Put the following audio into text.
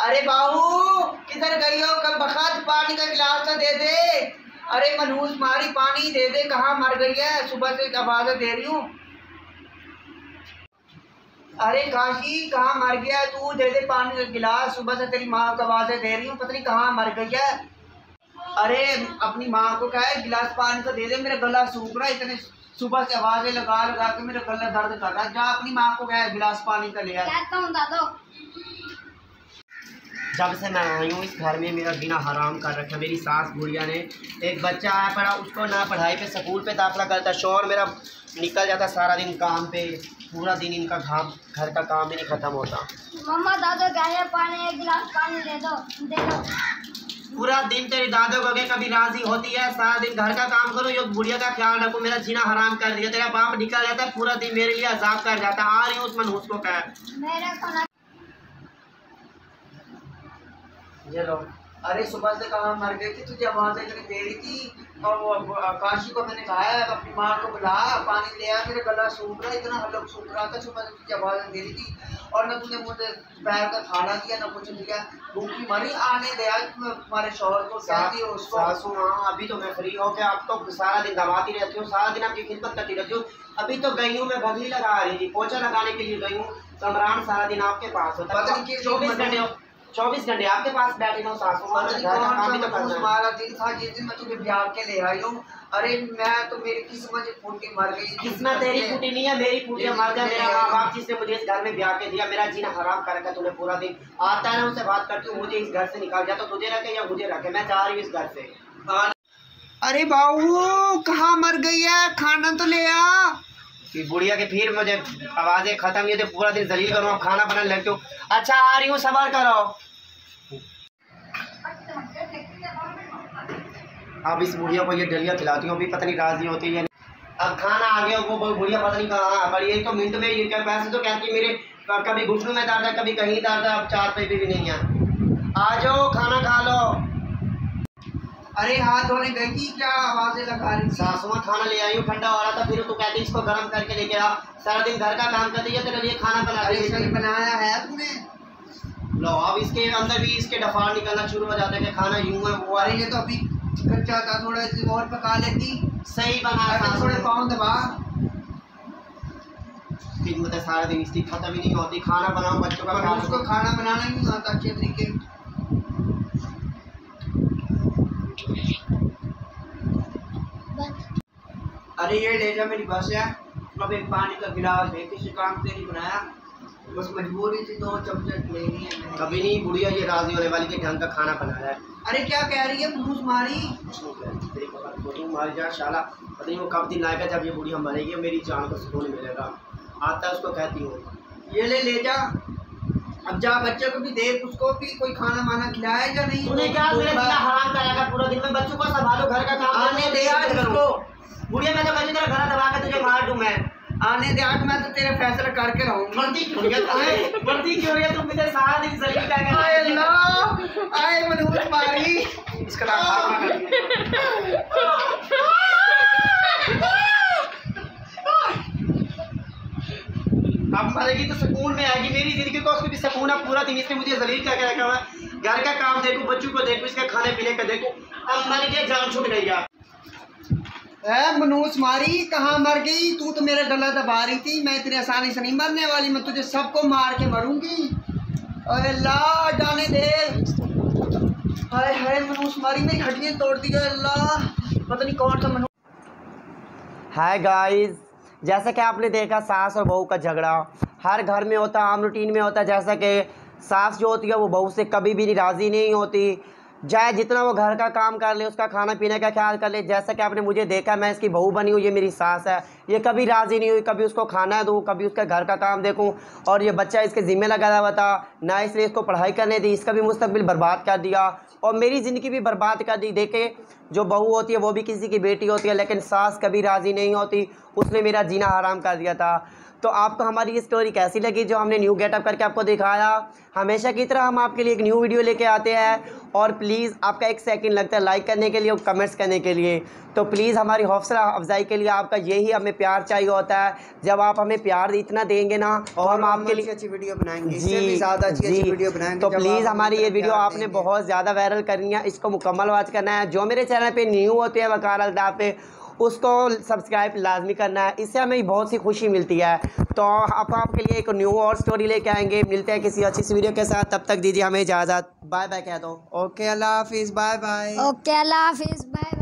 अरे बाबू किधर गई हो? कब बखत पानी का गिलास तो दे दे। अरे मनहूस मारी पानी दे दे। कहाँ मर गई है? सुबह से आवाज़ें दे रही हूँ। अरे काशी कहाँ मर गया तू? दे दे पानी का गिलास। सुबह से तेरी माँ को आवाज़ें दे रही हूँ, पता नहीं कहाँ मर गई है। अरे अपनी माँ को कहा है गिलास पानी का दे दे, मेरा गला सूख रहा है। इतने सुबह से आवाज़ें लगा लगा के मेरा गला दर्द कर रहा है। जा अपनी माँ को कहा है गिलास पानी का ले आए। जब से मैं आई हूँ इस घर में मेरा जीना हराम कर रखा है। मेरी सास बुढ़िया ने, एक बच्चा आया पड़ा, उसको ना पढ़ाई पे स्कूल पे दाखिला करता, शौहर मेरा निकल जाता सारा दिन काम पे, पूरा दिन इनका घर का काम भी नहीं ख़त्म होता। मम्मा दादो क्या पानी, एक गिलास पानी दे दो दे दो। पूरा दिन तेरी दादो को कभी राजी होती है, सारा दिन घर का काम करो, ये बुढ़िया का ख्याल रखो, मेरा जीना हराम कर दिया। तेरा बाप निकल जाता है, पूरा दिन मेरे लिए अजाब कर जाता। आ रही हूँ उस मनहूस को कह मेरा खाना। ये लो। अरे सुबह से कहाँ मर गई थी? तुझे आवाज़ें इतनी दे रही थी। और वो काशी को मैंने कहा है अपनी माँ को बुला पानी ले आ, मेरा गला सूख रहा है, इतना हल्का सूख रहा था। सुबह से तुझे आवाज़ें दे रही थी और न तुझे मुझे दोपहर का खाना दिया न कुछ दिया। भूखी मरी। आने दे आज तुम्हारे शौहर को कहती हो उसको। सासू हाँ, अभी तो मैं फ्री हो गया। आप तो सारा दिन दबाती रहती हूँ, सारा दिन आपकी खिदमत करती रहती हूँ। अभी तो गई हूँ मैं बदली लगा रही थी, पोछा लगाने के लिए गई हूँ। कमरान सारा दिन आपके पास होता है, 24 घंटे आपके पास बैठे ना सासू माँ। तुम्हारा दिन था जिस दिन मैं तुझे ब्याह के ले आई हूँ। अरे मैं तो मेरी किस्मत फूट के मर गई। किस्मत तेरी फूटी नहीं है, मेरी फूटी मर गया। मेरा माँ बाप जिसने मुझे इस घर में ब्याह के दिया, मेरा जीना हराम कर रखा तूने। पूरा दिन आता है ना, उससे बात करती हूँ, मुझे इस घर से निकाल जा, तो तुझे रखे या मुझे रखे, मैं जा रही हूँ इस घर से। अरे बाबू कहाँ मर गई है? खाना तो ले आ। बुढ़िया के फिर मुझे आवाजें खत्म हुई थी, पूरा दिन जलील करूँ, खाना बनाने लगती हूँ। अच्छा आ रही हूँ, सबर करो। अब इस बुढ़िया को ये डलिया खिलाती हूँ, अभी पता नहीं राजी होती है। अब खाना आ गया, वो बुढ़िया पता नहीं कहाँ पर, ये तो मिनट में ये क्या पैसे तो कहती है मेरे, कभी घुटनों में दर्द है, कभी कहीं दर्द है, अब 4 पैसे भी नहीं है। आ जाओ खाना खा लो। अरे हाथ धोने गई थी क्या? आवाजें लगा रही थी। सासू माँ खाना ले आई हूँ, ठंडा हो रहा था, फिर तो कहती इसको गर्म करके लेके आ। सारा दिन घर का काम करती है, तेरे लिए खाना बना रही है। बनाया है तुमने? लो अब इसके अंदर भी इसके डफार निकलना शुरू हो जाता है कि खाना यूं है वो। अरे ये तो अभी कच्चा था, थोड़ा और पका लेती। सही बना, थोड़े पाँव दबा। खिदमत सारा दिन इसकी खत्म ही नहीं होती। खाना बनाओ बच्चों का, उसको खाना बनाना ही नहीं आता अच्छे तरीके। अरे ये ले जा, मेरी बस है। अब एक पानी का गिलास है, किसी काम से नहीं बनाया, बस मजबूरी थी, 2 चमचे लेनी है। कभी नहीं बुढ़िया ये राजी होने वाली के ढंग का खाना बनाया है। अरे क्या कह रही है? मुझ मारी मार जा शाला, पता नहीं वो कब दिन आएगा जब ये बुढ़िया मरेगी, मेरी जान को सुकून मिलेगा। आता है उसको कहती हूँ ये ले जा। अब जा बच्चे को भी देख, उसको भी कोई खाना माना खिलाया या नहीं? तूने क्या हराम कराया पूरा दिन में? बच्चों को संभालो, घर का काम आने दे आज उसको। बुढ़िया मैं तो कहती तेरा गला दबा के तुझे मार दूं मैं। आने दे आज, मैं तो तेरा फैसला करके रहूंगी। मरती क्यों है तुम? मुझे सारा दिन जलील कर के आए अल्लाह, आए मनहूस मारी। इसका नाम खात्मा कर दिया। अब मरेगी तो सुकून में आएगी, मेरी जिंदगी को उसको भी सुकून है। पूरा दिन इसने मुझे जलील करके रखा हुआ है, घर का काम देखो, बच्चों को देखो, इसका खाने पीने का देखो। अब मर गया, जान छूट गई यार। मनहूस मारी कहाँ मर गई? तू तो मेरा गला दबा रही थी। मैं इतनी आसानी से नहीं मरने वाली, मैं तुझे सबको मार के मरूंगी। अरे अल्लाह जाने दे। हाय हाय मनहूस मारी, मेरी हड्डियाँ तोड़ दी। अल्लाह पता नहीं कौन सा मनहूस। हाय गाइस, जैसा कि आपने देखा सास और बहू का झगड़ा हर घर में होता है, आम रूटीन में होता है। जैसा कि सास जो होती है वो बहू से कभी भी राज़ी नहीं होती, चाहे जितना वो घर का काम कर ले, उसका खाना पीने का ख्याल कर ले। जैसा कि आपने मुझे देखा, मैं इसकी बहू बनी हूँ, ये मेरी सास है, ये कभी राज़ी नहीं हुई, कभी उसको खाना दूँ, कभी उसका घर का काम देखूँ। और ये बच्चा इसके ज़िम्मे लगा हुआ था ना, इसलिए इसको पढ़ाई करने दी, इसका भी मुस्तकबिल बर्बाद कर दिया और मेरी ज़िंदगी भी बर्बाद कर दी। देखे जो बहू होती है वो भी किसी की बेटी होती है, लेकिन सास कभी राज़ी नहीं होती, उसने मेरा जीना हराम कर दिया था। तो आपको हमारी ये स्टोरी कैसी लगी जो हमने न्यू गेटअप करके आपको दिखाया? हमेशा की तरह हम आपके लिए एक न्यू वीडियो लेके आते हैं और प्लीज़ आपका 1 सेकंड लगता है लाइक करने के लिए और कमेंट्स करने के लिए। तो प्लीज़ हमारी हौसला अफजाई के लिए आपका यही हमें प्यार चाहिए होता है। जब आप हमें प्यार इतना देंगे ना तो हम आपके लिए अच्छी वीडियो बनाएंगे, इससे भी ज़्यादा अच्छी वीडियो बनाएंगे। तो प्लीज़ हमारी ये वीडियो आपने बहुत ज़्यादा वायरल करनी है, इसको मुकम्मल वॉच करना है। जो मेरे चैनल पे न्यू होते हैं वकार अल्ताफ़ पे, उसको सब्सक्राइब लाजमी करना है, इससे हमें बहुत सी खुशी मिलती है। तो आपके लिए एक न्यू और स्टोरी लेके आएंगे। मिलते हैं किसी अच्छी सी वीडियो के साथ, तब तक दीजिए हमें इजाज़त। बाय बाय कह दो। ओके, अल्लाह हाफिज़, बाय बाय। ओके, अल्लाह हाफिज़, बाय।